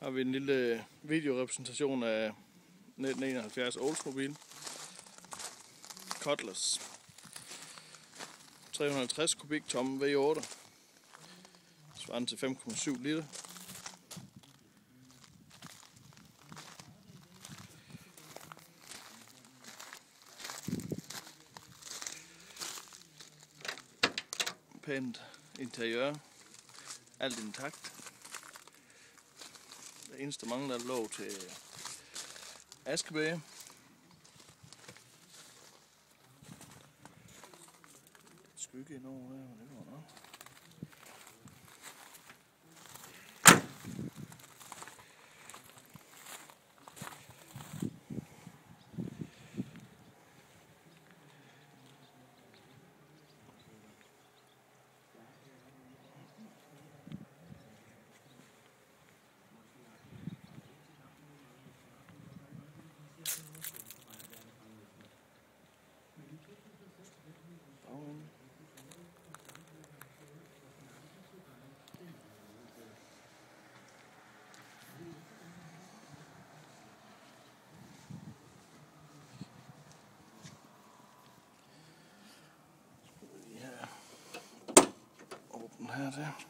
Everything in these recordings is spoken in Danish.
Har vi en lille videorepræsentation af 1971 Oldsmobile Cutlass 350 kubik tom V8 svarende til 5,7 liter. Pænt interiør, alt intakt. Det eneste mangler er låg til askebæge. Skygge indover her, det går nok. Her der.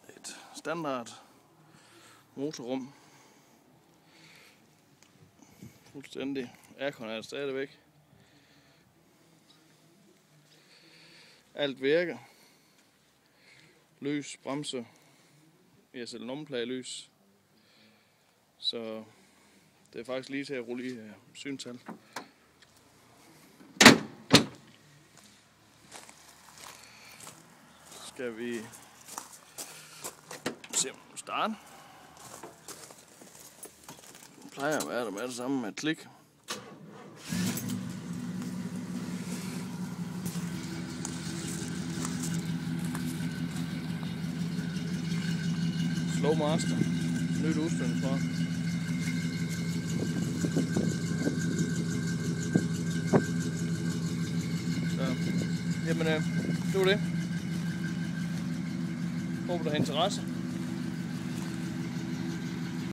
Et standard motorrum. Fuldstændig. Aircon er stadigvæk. Alt virker. Lys, bremse. Vi har selv nummerpladelys. Så det er faktisk lige til at rulle i syntal. Skal vi se om vi starter. Det plejer at være der med det samme med et klik. Flowmaster. Nyt udstødningsfra. Så, jamen det var det. Håber, du har interesse.